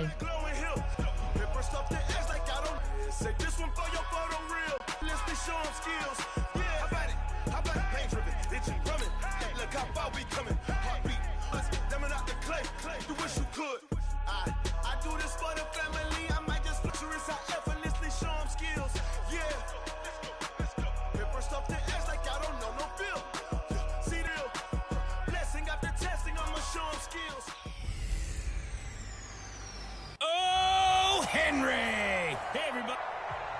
possession.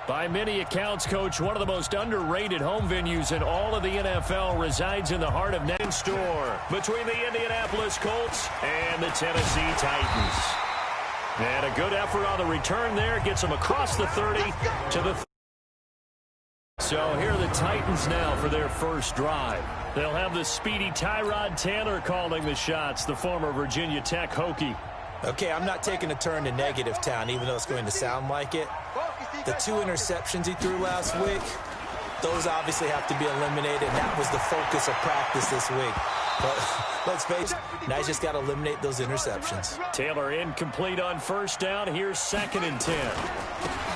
By many accounts, Coach, one of the most underrated home venues in all of the NFL resides in the heart of Nine Store between the Indianapolis Colts and the Tennessee Titans. And a good effort on the return there gets them across the 30 to the 30. So here are the Titans now for their first drive. They'll have the speedy Tyrod Taylor calling the shots, the former Virginia Tech Hokie. Okay, I'm not taking a turn to negative town, even though it's going to sound like it. The 2 interceptions he threw last week, those obviously have to be eliminated, and that was the focus of practice this week. But let's face it, now he's just got to eliminate those interceptions. Taylor incomplete on first down. Here's 2nd and 10.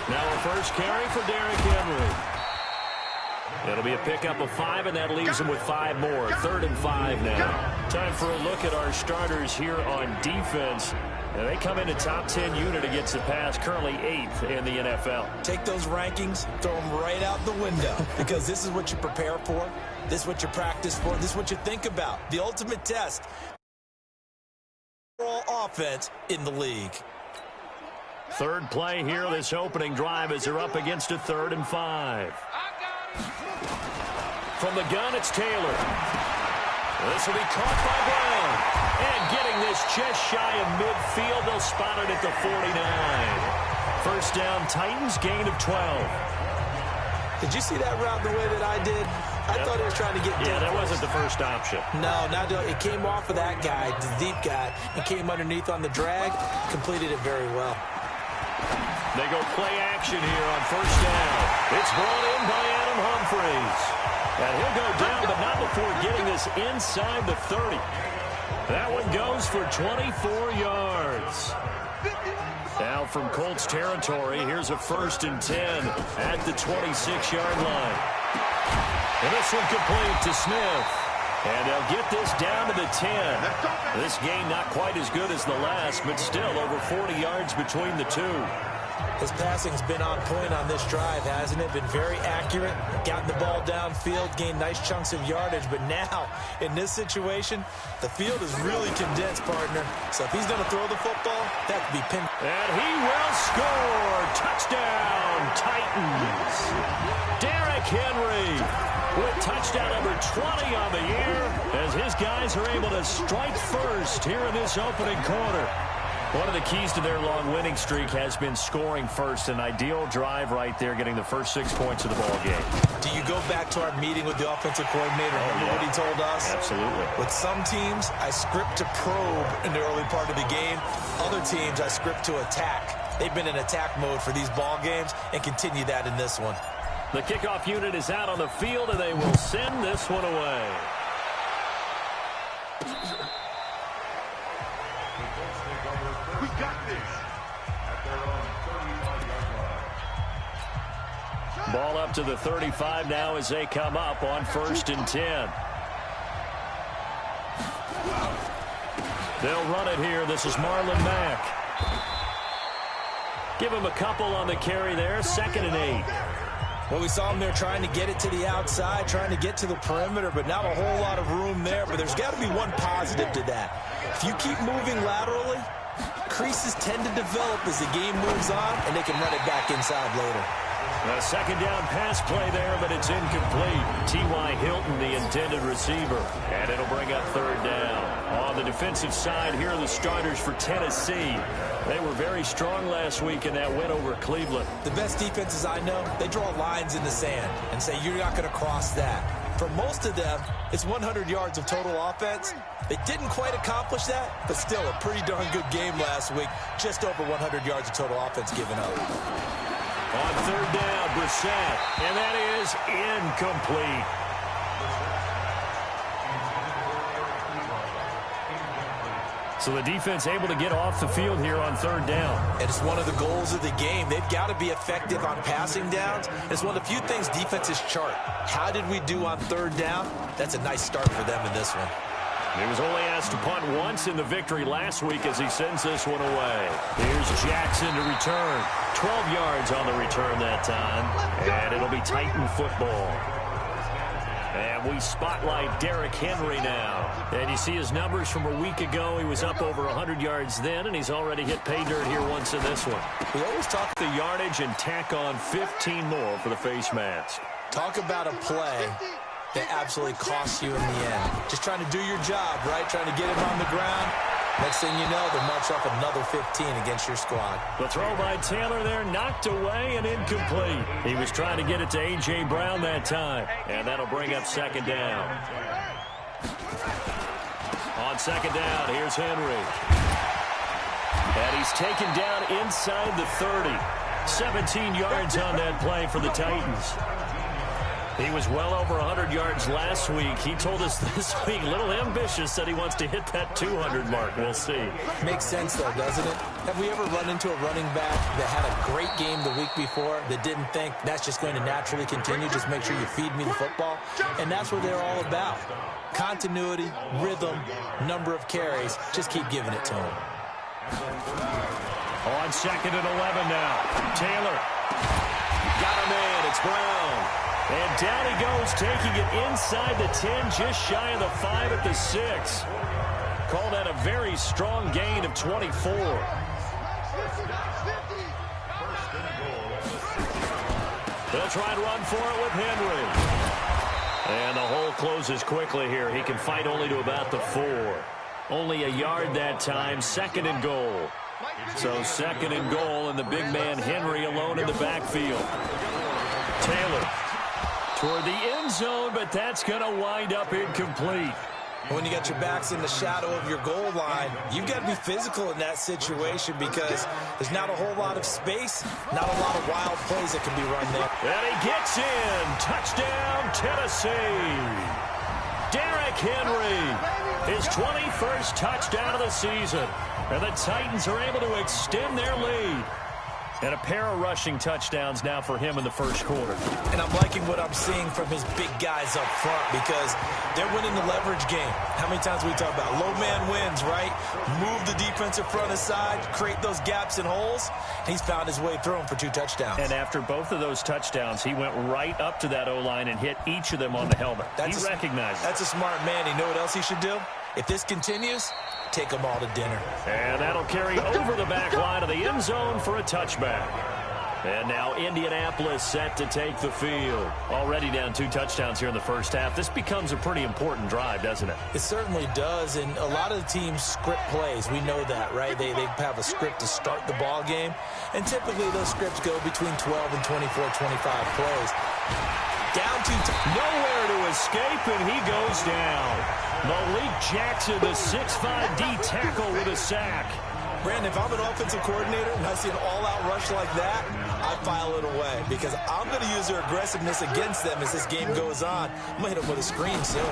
Now a first carry for Derrick Henry. It'll be a pickup of 5, and that leaves him with 5 more. 3rd and 5 now. Time for a look at our starters here on defense. And they come in a top 10 unit against the pass, currently 8th in the NFL. Take those rankings, throw them right out the window, because this is what you prepare for. This is what you practice for. This is what you think about. The ultimate test. Overall offense in the league. Third play here, this opening drive, as they're up against a 3rd and 5. From the gun, it's Taylor. This will be caught by Brown. And getting this just shy of midfield, they'll spot it at the 49. First down, Titans, gain of 12. Did you see that route the way that I did? I thought he was trying to get deep. Yeah, that wasn't the first option. No, it came off of that guy, the deep guy, and came underneath on the drag, completed it very well. They go play action here on first down. It's brought in by Adam Humphries. And he'll go down, but not before getting this inside the 30. That one goes for 24 yards. Now from Colts territory, here's a 1st and 10 at the 26-yard line. And this one complete to Smith. And they'll get this down to the 10. This gain not quite as good as the last, but still over 40 yards between the two. His passing's been on point on this drive, hasn't it? Been very accurate, gotten the ball downfield, gained nice chunks of yardage. But now, in this situation, the field is really condensed, partner. So if he's going to throw the football, that could be pinned. And he will score. Touchdown, Titans. Derrick Henry with touchdown number 20 on the year as his guys are able to strike first here in this opening quarter. One of the keys to their long winning streak has been scoring first. An ideal drive right there, getting the first 6 points of the ball game. Do you go back to our meeting with the offensive coordinator? Remember what he told us? Absolutely. With some teams, I script to probe in the early part of the game. Other teams, I script to attack. They've been in attack mode for these ball games and continue that in this one. The kickoff unit is out on the field, and they will send this one away. We got this. Ball up to the 35 now as they come up on 1st and 10. They'll run it here. This is Marlon Mack. Give him a couple on the carry there. 2nd and 8. Well, we saw him there trying to get it to the outside, trying to get to the perimeter, but not a whole lot of room there. But there's got to be one positive to that. If you keep moving laterally, creases tend to develop as the game moves on, and they can run it back inside later. A 2nd down pass play there, but it's incomplete. T.Y. Hilton, the intended receiver. And it'll bring up 3rd down. On the defensive side, here are the starters for Tennessee. They were very strong last week in that win over Cleveland. The best defenses I know, they draw lines in the sand and say, you're not going to cross that. For most of them, it's 100 yards of total offense. They didn't quite accomplish that, but still a pretty darn good game last week. Just over 100 yards of total offense given up. On 3rd down, Brissett, and that is incomplete. So the defense able to get off the field here on third down. And it's one of the goals of the game. They've got to be effective on passing downs. It's one of the few things defenses chart. How did we do on third down? That's a nice start for them in this one. He was only asked to punt once in the victory last week as he sends this one away. Here's Jackson to return. 12 yards on the return that time. And it'll be Titan football. And we spotlight Derrick Henry now. And you see his numbers from a week ago. He was up over 100 yards then, and he's already hit pay dirt here once in this one. We always talk the yardage and tack on 15 more for the face mask. Talk about a play that absolutely costs you in the end. Just trying to do your job, right? Trying to get him on the ground. Next thing you know, they'll march off another 15 against your squad. The throw by Taylor there, knocked away and incomplete. He was trying to get it to A.J. Brown that time, and that'll bring up second down. On second down, here's Henry. And he's taken down inside the 30. 17 yards on that play for the Titans. He was well over 100 yards last week. He told us this week, a little ambitious, that he wants to hit that 200 mark. We'll see. Makes sense, though, doesn't it? Have we ever run into a running back that had a great game the week before that didn't think that's just going to naturally continue? Just make sure you feed me the football. And that's what they're all about. Continuity, rhythm, number of carries. Just keep giving it to him. On second and 11 now. Taylor. Got him in. It's Brown. And down he goes, taking it inside the 10, just shy of the 5 at the 6. Called that a very strong gain of 24. They'll try and run for it with Henry. And the hole closes quickly here. He can fight only to about the 4. Only a yard that time, second and goal. So second and goal, and the big man Henry alone in the backfield. Taylor. Toward the end zone, but that's going to wind up incomplete. When you got your backs in the shadow of your goal line, you've got to be physical in that situation because there's not a whole lot of space, not a lot of wild plays that can be run there. And he gets in. Touchdown, Tennessee. Derrick Henry, his 21st touchdown of the season. And the Titans are able to extend their lead. And a pair of rushing touchdowns now for him in the first quarter. And I'm liking what I'm seeing from his big guys up front because they're winning the leverage game. How many times we talk about low man wins, right? Move the defensive front aside, create those gaps and holes. He's found his way through them for 2 touchdowns. And after both of those touchdowns, he went right up to that O-line and hit each of them on the helmet. He recognized it. That's a smart man. You know what else he should do? If this continues, take them all to dinner. And that'll carry over the back line of the end zone for a touchback. And now Indianapolis set to take the field. Already down 2 touchdowns here in the first half. This becomes a pretty important drive, doesn't it? It certainly does, and a lot of the teams script plays. We know that, right? They have a script to start the ball game, and typically those scripts go between 12 and 24, 25 plays. Down to nowhere to escape, and he goes down. Malik Jackson, the 6'5" D tackle with a sack. Brandon, if I'm an offensive coordinator and I see an all-out rush like that, I file it away because I'm going to use their aggressiveness against them as this game goes on. I'm going to hit them with a screen soon.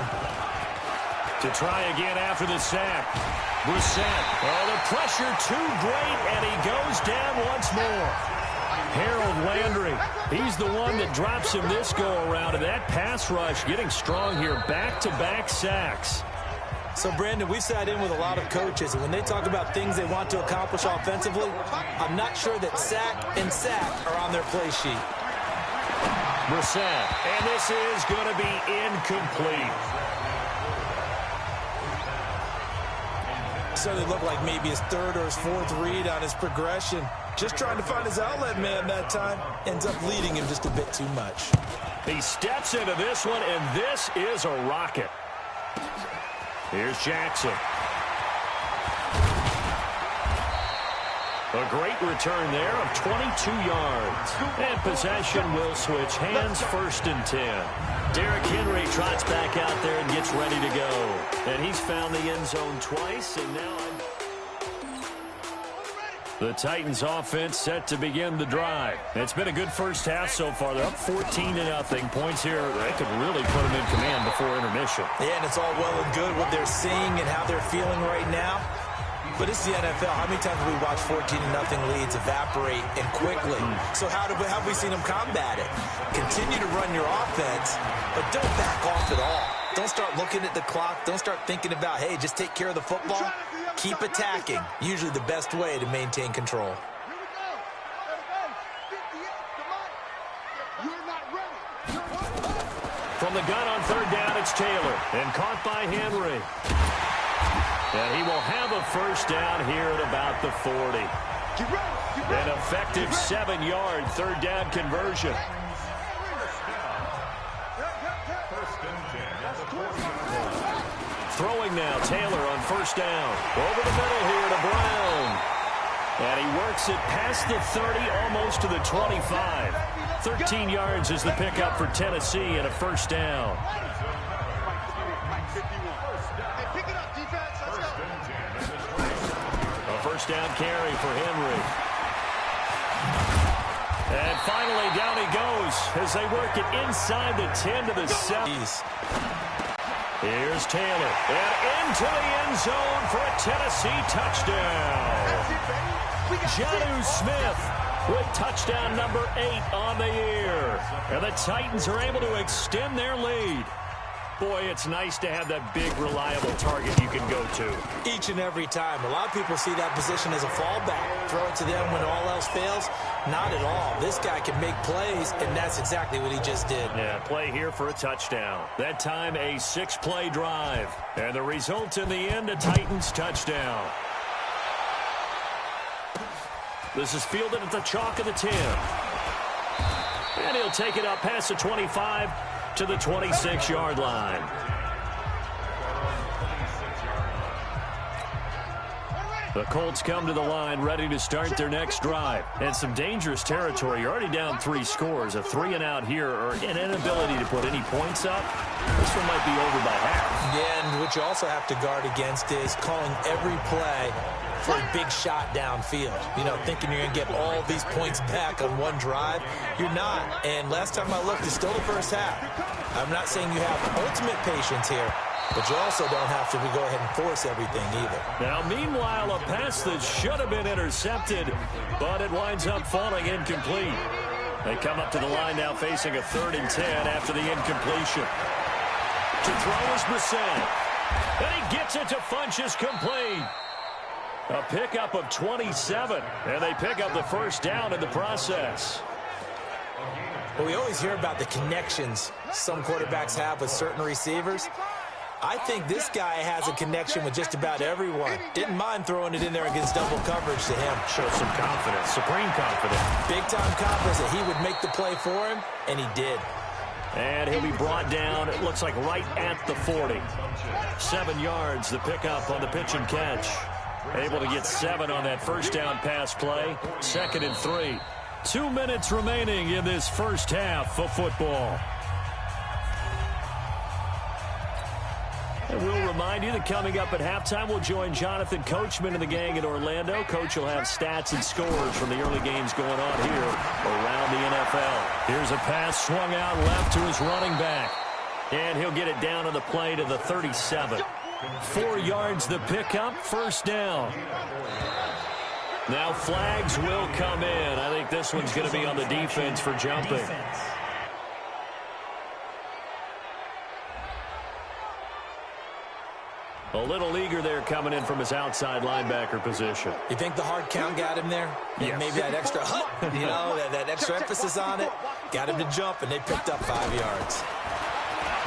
To try again after the sack. Brissett. Oh, the pressure too great, and he goes down once more. Harold Landry, he's the one that drops him this go-around, and that pass rush getting strong here, back-to-back sacks. So, Brandon, we've sat in with a lot of coaches, and when they talk about things they want to accomplish offensively, I'm not sure that sack and sack are on their play sheet. Brissett, and this is going to be incomplete. So it looked like maybe his 3rd or his 4th read on his progression. Just trying to find his outlet man that time. Ends up leading him just a bit too much. He steps into this one, and this is a rocket. Here's Jackson. A great return there of 22 yards. And possession will switch hands, 1st and 10. Derrick Henry trots back out there and gets ready to go. And he's found the end zone twice, and now the Titans offense set to begin the drive. It's been a good first half so far. They're up 14-0. Points here that could really put them in command before intermission. Yeah, and it's all well and good what they're seeing and how they're feeling right now. But it's the NFL. How many times have we watched 14-0 leads evaporate and quickly? So how have we seen them combat it? Continue to run your offense, but don't back off at all. Don't start looking at the clock. Don't start thinking about, hey, just take care of the football. Keep attacking. Usually the best way to maintain control. From the gun on third down, it's Taylor. And caught by Henry. And he will have a first down here at about the 40. An effective 7-yard third down conversion. Throwing now, Taylor on first down. Over the middle here to Brown. And he works it past the 30, almost to the 25. 13 yards is the pickup for Tennessee and a first down. A first down carry for Henry. And finally, down he goes as they work it inside the 10 to the 7. Here's Taylor. And into the end zone for a Tennessee touchdown. Jonnu Smith with touchdown number 8 on the year. And the Titans are able to extend their lead. Boy, it's nice to have that big, reliable target you can go to. Each and every time. A lot of people see that position as a fallback. Throw it to them when all else fails. Not at all. This guy can make plays, and that's exactly what he just did. Yeah, play here for a touchdown. That time, a 6-play drive. And the result in the end, a Titans touchdown. This is fielded at the chalk of the 10. And he'll take it up past the 25 to the 26-yard line. The Colts come to the line ready to start their next drive. And some dangerous territory. You're already down 3 scores. A 3-and-out here or an inability to put any points up. This one might be over by half. Yeah, and what you also have to guard against is calling every play for a big shot downfield. You know, thinking you're going to get all these points back on one drive. You're not. And last time I looked, it's still the first half. I'm not saying you have ultimate patience here, but you also don't have to go ahead and force everything either. Now, meanwhile, a pass that should have been intercepted, but it winds up falling incomplete. They come up to the line now facing a 3rd and 10 after the incompletion. To throw is Brissett. And he gets it to Funchess complete. A pickup of 27, and they pick up the first down in the process. Well, we always hear about the connections some quarterbacks have with certain receivers. I think this guy has a connection with just about everyone. Didn't mind throwing it in there against double coverage to him. Shows some confidence, supreme confidence. Big-time confidence that he would make the play for him, and he did. And he'll be brought down, it looks like right at the 40. 7 yards, the pickup on the pitch and catch. Able to get 7 on that first down pass play. 2nd and 3. 2 minutes remaining in this first half of football. And we'll remind you that coming up at halftime, we'll join Jonathan Coachman and the gang in Orlando. Coach will have stats and scores from the early games going on here around the NFL. Here's a pass swung out left to his running back. And he'll get it down on the play to the 37. 4 yards the pickup, first down. Now flags will come in. I think this one's going to be on the defense for jumping. A little eager there coming in from his outside linebacker position. You think the hard count got him there? Yes. Maybe that extra that extra emphasis on it got him to jump, and they picked up 5 yards.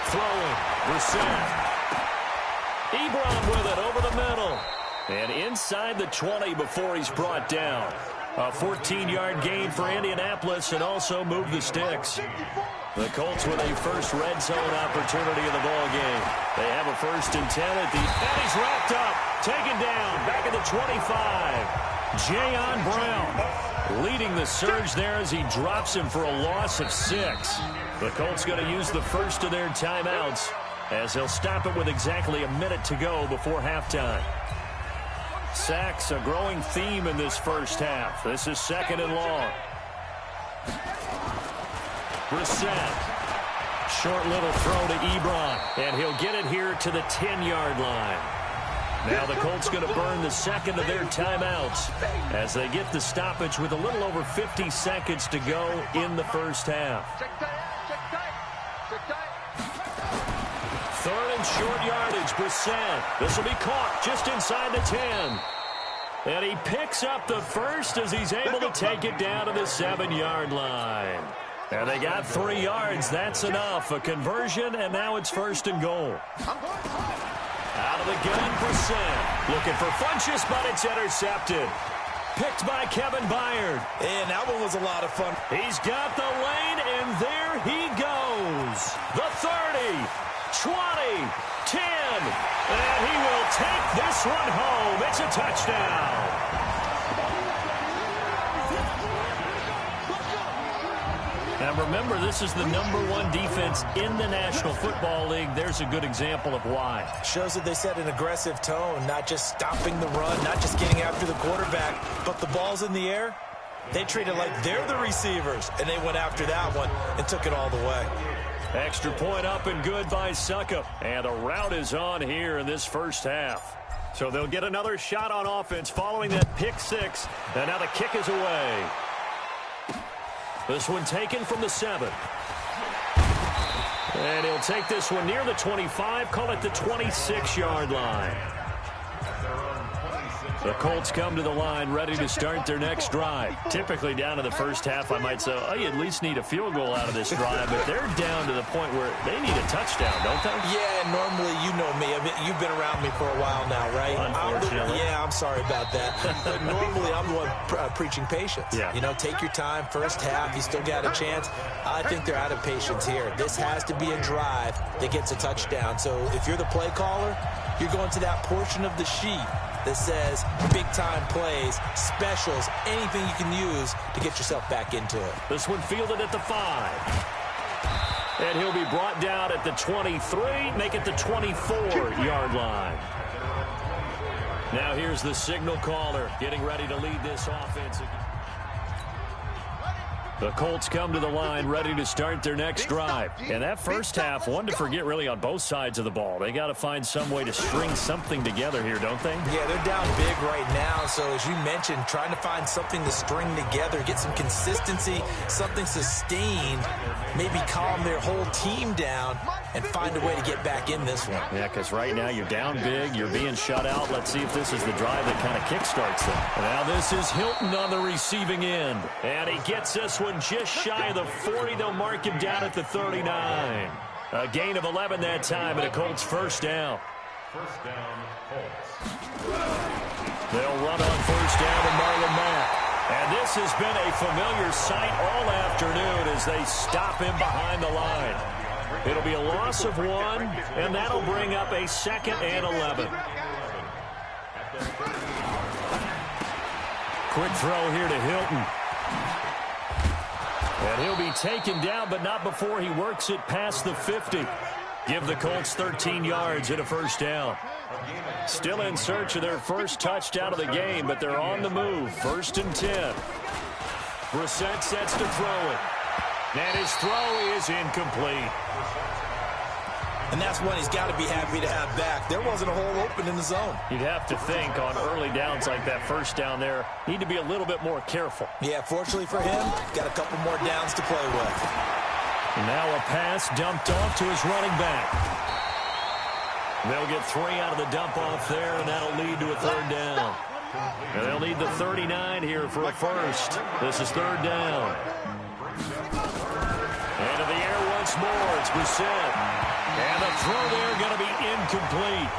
Throwing, Brissett. Ebron with it over the middle. And inside the 20 before he's brought down. A 14-yard gain for Indianapolis and also move the sticks. The Colts with a first red zone opportunity in the ball game. They have a 1st and 10 at the end. He's wrapped up, taken down, back at the 25. Jayon Brown leading the surge there as he drops him for a loss of 6. The Colts going to use the first of their timeouts as they'll stop it with exactly a minute to go before halftime. Sacks, a growing theme in this first half. This is 2nd and long. Brissett. Short little throw to Ebron. And he'll get it here to the 10-yard line. Now the Colts going to burn the second of their timeouts as they get the stoppage with a little over 50 seconds to go in the first half. Third and short yardage, Brissett. This will be caught just inside the 10. And he picks up the first as he's able to take it down to the 7-yard line. And they got 3 yards. That's enough. A conversion, and now it's first and goal. Out of the gun, Brissett. Looking for Funchess, but it's intercepted. Picked by Kevin Byard. And that one was a lot of fun. He's got the lane, and there he goes. The 30, 20, 10. And he will take this one home. It's a touchdown. Now remember, this is the #1 defense in the National Football League. There's a good example of why. Shows that they set an aggressive tone, not just stopping the run, not just getting after the quarterback, but the ball's in the air. They treat it like they're the receivers, and they went after that one and took it all the way. Extra point up and good by Suckup. And a rout is on here in this first half. So they'll get another shot on offense following that pick 6. And now the kick is away. This one taken from the 7. And he'll take this one near the 25, call it the 26-yard line. The Colts come to the line ready to start their next drive. Typically down in the first half, I might say, oh, you at least need a field goal out of this drive. But they're down to the point where they need a touchdown, don't they? Yeah, normally, you know me. I mean, you've been around me for a while now, right? Unfortunately. I'm sorry about that. But normally, I'm the one preaching patience. Yeah. You know, take your time. First half, you still got a chance. I think they're out of patience here. This has to be a drive that gets a touchdown. So if you're the play caller, you're going to that portion of the sheet that says big-time plays, specials, anything you can use to get yourself back into it. This one fielded at the 5. And he'll be brought down at the 23, make it the 24-yard line. Now here's the signal caller getting ready to lead this offense. The Colts come to the line ready to start their next drive. And that first half, one to forget really on both sides of the ball. They got to find some way to string something together here, don't they? Yeah, they're down big right now. So as you mentioned, trying to find something to string together, get some consistency, something sustained, maybe calm their whole team down and find a way to get back in this one. Yeah, because right now you're down big, you're being shut out. Let's see if this is the drive that kind of kickstarts them. Now this is Hilton on the receiving end. And he gets this one just shy of the 40. They'll mark him down at the 39. A gain of 11 that time, and a Colts first down. First down, Colts. They'll run on first down to Marlon Mack. And this has been a familiar sight all afternoon as they stop him behind the line. It'll be a loss of 1, and that'll bring up a 2nd and 11. Quick throw here to Hilton. And he'll be taken down, but not before he works it past the 50. Give the Colts 13 yards and a first down. Still in search of their first touchdown of the game, but they're on the move. 1st and 10. Brissett sets to throw it. And his throw is incomplete. And that's one he's got to be happy to have back. There wasn't a hole open in the zone. You'd have to think on early downs like that first down there, need to be a little bit more careful. Yeah, fortunately for him, got a couple more downs to play with. And now a pass dumped off to his running back. They'll get 3 out of the dump off there, and that'll lead to a 3rd down. And they'll need the 39 here for a first. This is 3rd down. Into the air once more. It's Brissett. And the throw there going to be incomplete.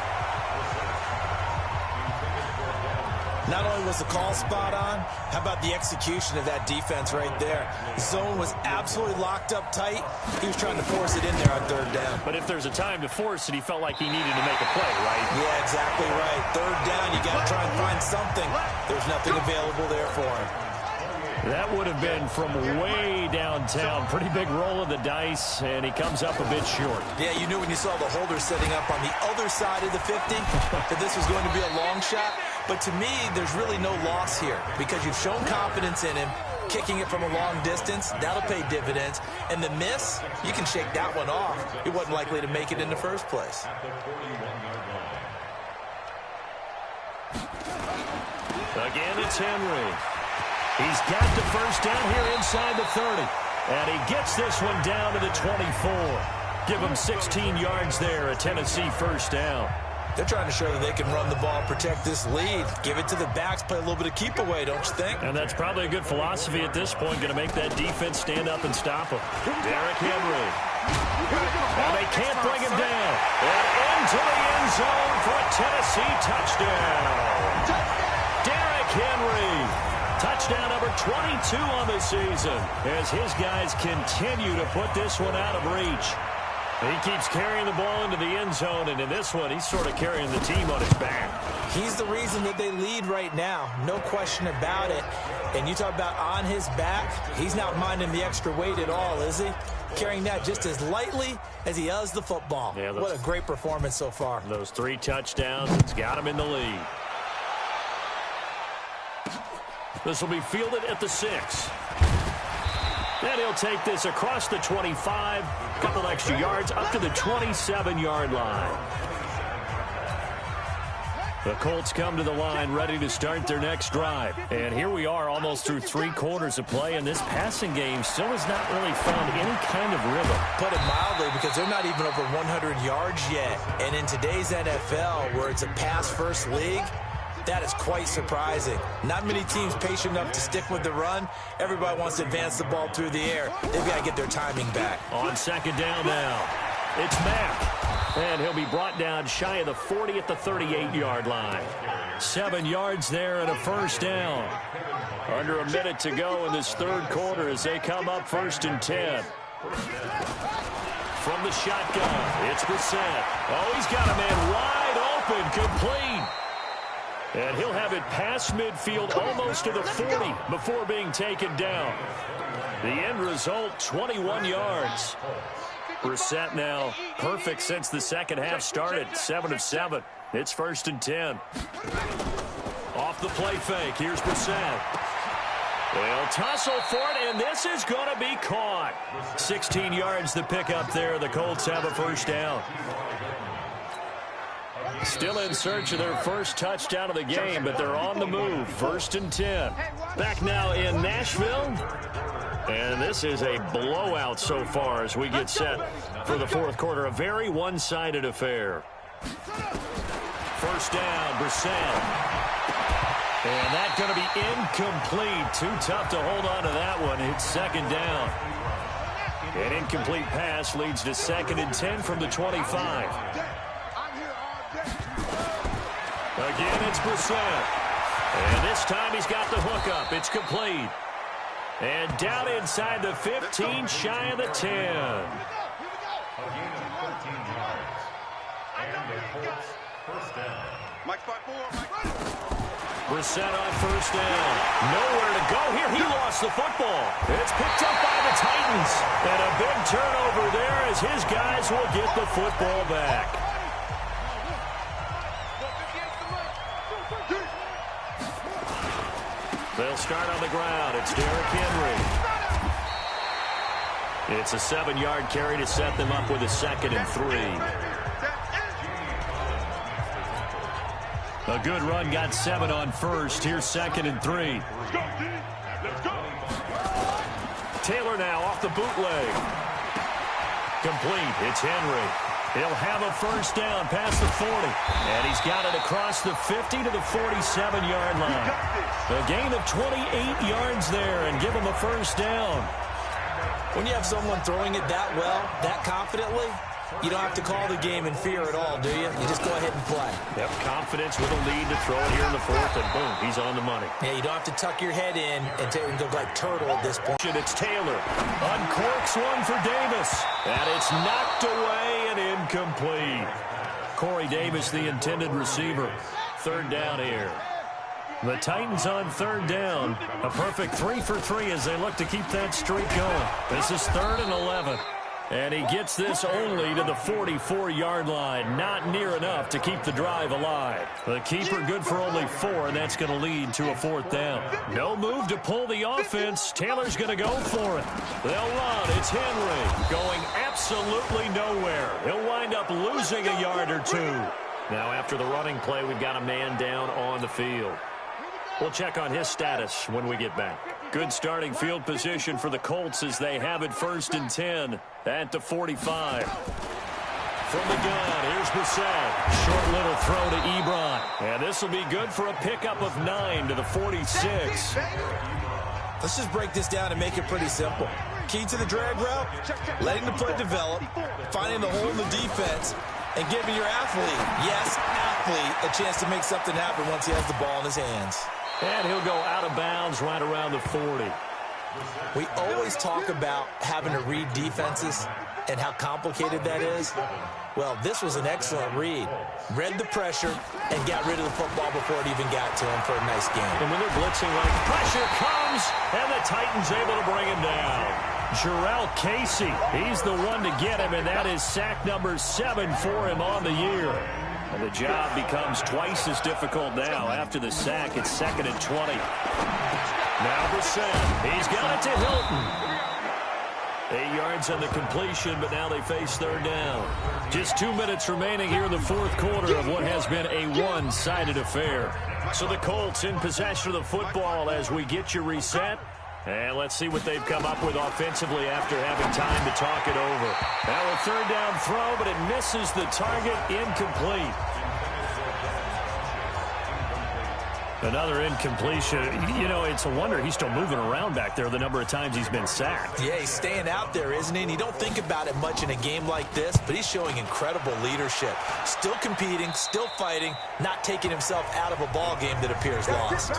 Not only was the call spot on, how about the execution of that defense right there? The zone was absolutely locked up tight. He was trying to force it in there on 3rd down. But if there's a time to force it, he felt like he needed to make a play, right? Yeah, exactly right. 3rd down, you got to try and find something. There's nothing available there for him. That would have been from way downtown. Pretty big roll of the dice, and he comes up a bit short. Yeah, you knew when you saw the holder setting up on the other side of the 50 that this was going to be a long shot. But to me, there's really no loss here because you've shown confidence in him. Kicking it from a long distance, that'll pay dividends. And the miss, you can shake that one off. He wasn't likely to make it in the first place. Again, it's Henry. He's got the first down here inside the 30. And he gets this one down to the 24. Give him 16 yards there, a Tennessee first down. They're trying to show that they can run the ball, protect this lead. Give it to the backs, play a little bit of keep away, don't you think? And that's probably a good philosophy at this point, going to make that defense stand up and stop him. Derrick Henry. Now they can't bring him down. And into the end zone for a Tennessee touchdown. Derrick Henry. Touchdown number 22 on the season as his guys continue to put this one out of reach. He keeps carrying the ball into the end zone, and in this one, he's sort of carrying the team on his back. He's the reason that they lead right now, no question about it. And you talk about on his back, he's not minding the extra weight at all, is he? Carrying that just as lightly as he does the football. Yeah, what a great performance so far. Those 3 touchdowns, it's got him in the lead. This will be fielded at the 6. Then he'll take this across the 25, a couple extra yards up to the 27-yard line. The Colts come to the line ready to start their next drive. And here we are almost through 3 quarters of play, and this passing game still has not really found any kind of rhythm. Put it mildly, because they're not even over 100 yards yet. And in today's NFL, where it's a pass-first league, that is quite surprising. Not many teams patient enough to stick with the run. Everybody wants to advance the ball through the air. They've got to get their timing back. On second down now, it's Mack. And he'll be brought down shy of the 40 at the 38-yard line. 7 yards there and a first down. Under a minute to go in this third quarter as they come up 1st and 10. From the shotgun, it's Brissett. Oh, he's got a man wide open, complete. And he'll have it past midfield almost to the 40 before being taken down. The end result, 21 yards. Brissett now perfect since the second half started, 7 of 7. It's 1st and 10. Off the play fake, here's Brissett. They'll tussle for it, and this is going to be caught. 16 yards to pick up there. The Colts have a first down. Still in search of their first touchdown of the game, but they're on the move. 1st and 10. Back now in Nashville. And this is a blowout so far as we get set for the fourth quarter. A very one-sided affair. First down, Brissett. And that's going to be incomplete. Too tough to hold on to that one. It's second down. An incomplete pass leads to 2nd and 10 from the 25. Again, it's Brissett. And this time he's got the hook up. It's complete. And down inside the 15, shy of the 10. Brissett on first down. Nowhere to go here. He lost the football. It's picked up by the Titans. And a big turnover there as his guys will get the football back. They'll start on the ground. It's Derrick Henry. It's a 7-yard carry to set them up with a 2nd and 3. A good run, got 7 on first. Here's 2nd and 3. Taylor now off the bootleg. Complete. It's Henry. He'll have a first down past the 40. And he's got it across the 50 to the 47-yard line. A gain of 28 yards there and give him a first down. When you have someone throwing it that well, that confidently, you don't have to call the game in fear at all, do you? You just go ahead and play. Yep, confidence with a lead to throw it here in the fourth, and boom, he's on the money. Yeah, you don't have to tuck your head in and go like turtle at this point. It's Taylor. Uncorks one for Davis. And it's knocked away and incomplete. Corey Davis, the intended receiver. 3rd down here. The Titans on 3rd down. A perfect 3 for 3 as they look to keep that streak going. This is 3rd and 11. And he gets this only to the 44-yard line. Not near enough to keep the drive alive. The keeper good for only 4, and that's going to lead to a 4th down. No move to pull the offense. Taylor's going to go for it. They'll run. It's Henry going absolutely nowhere. He'll wind up losing a yard or 2. Now after the running play, we've got a man down on the field. We'll check on his status when we get back. Good starting field position for the Colts as they have it 1st and 10 at the 45. From the gun, here's Brissett. Short little throw to Ebron. And this will be good for a pickup of 9 to the 46. Let's just break this down and make it pretty simple. Key to the drag route, letting the play develop, finding the hole in the defense, and giving your athlete, yes, athlete, a chance to make something happen once he has the ball in his hands. And he'll go out of bounds right around the 40. We always talk about having to read defenses and how complicated that is. Well, this was an excellent read. Read the pressure and got rid of the football before it even got to him for a nice game. And when they're blitzing, like, pressure comes, and the Titans able to bring him down. Jarrell Casey, he's the one to get him, and that is sack number 7 for him on the year. And the job becomes twice as difficult now. After the sack, it's 2nd and 20. Now Brissett, he's got it to Hilton. 8 yards on the completion, but now they face 3rd down. Just 2 minutes remaining here in the 4th quarter of what has been a one-sided affair. So the Colts in possession of the football as we get you reset. And let's see what they've come up with offensively after having time to talk it over. Now a 3rd down throw, but it misses the target, incomplete. Another incompletion. You know, it's a wonder he's still moving around back there the number of times he's been sacked. Yeah, he's staying out there, isn't he? And you don't think about it much in a game like this, but he's showing incredible leadership. Still competing, still fighting, not taking himself out of a ball game that appears lost.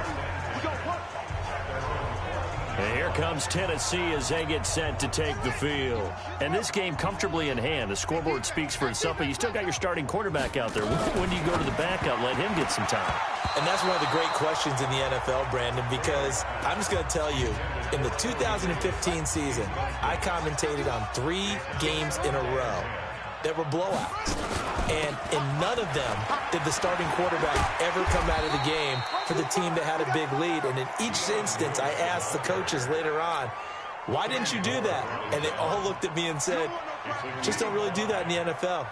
And here comes Tennessee as they get set to take the field. And this game comfortably in hand. The scoreboard speaks for itself, but you still got your starting quarterback out there. When do you go to the backup, let him get some time? And that's one of the great questions in the NFL, Brandon, because I'm just going to tell you, in the 2015 season, I commentated on 3 games in a row that were blowouts. And in none of them did the starting quarterback ever come out of the game for the team that had a big lead. And in each instance, I asked the coaches later on, why didn't you do that? And they all looked at me and said, just don't really do that in the NFL.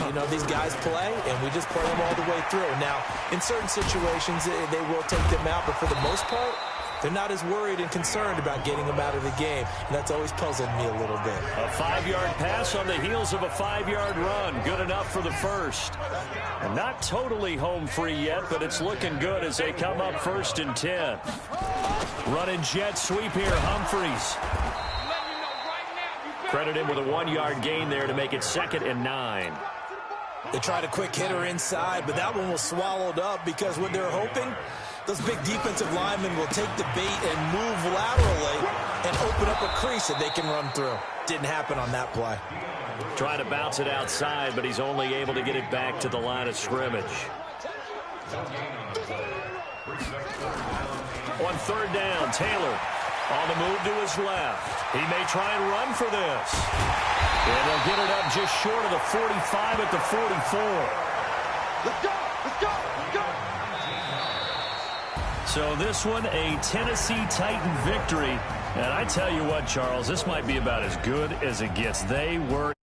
You know, these guys play, and we just play them all the way through. Now, in certain situations, they will take them out, but for the most part, they're not as worried and concerned about getting them out of the game, and that's always puzzled me a little bit. A 5-yard pass on the heels of a 5-yard run. Good enough for the first. And not totally home free yet, but it's looking good as they come up 1st and 10. Running jet sweep here, Humphreys. Credit him with a 1-yard gain there to make it 2nd and 9. They tried a quick hitter inside, but that one was swallowed up because what they're hoping, those big defensive linemen will take the bait and move laterally and open up a crease that they can run through. Didn't happen on that play. Trying to bounce it outside, but he's only able to get it back to the line of scrimmage. On 3rd down, Taylor on the move to his left. He may try and run for this. And they'll get it up just short of the 45 at the 44. Let's go! Let's go! Let's go! So this one, a Tennessee Titan victory. And I tell you what, Charles, this might be about as good as it gets. They were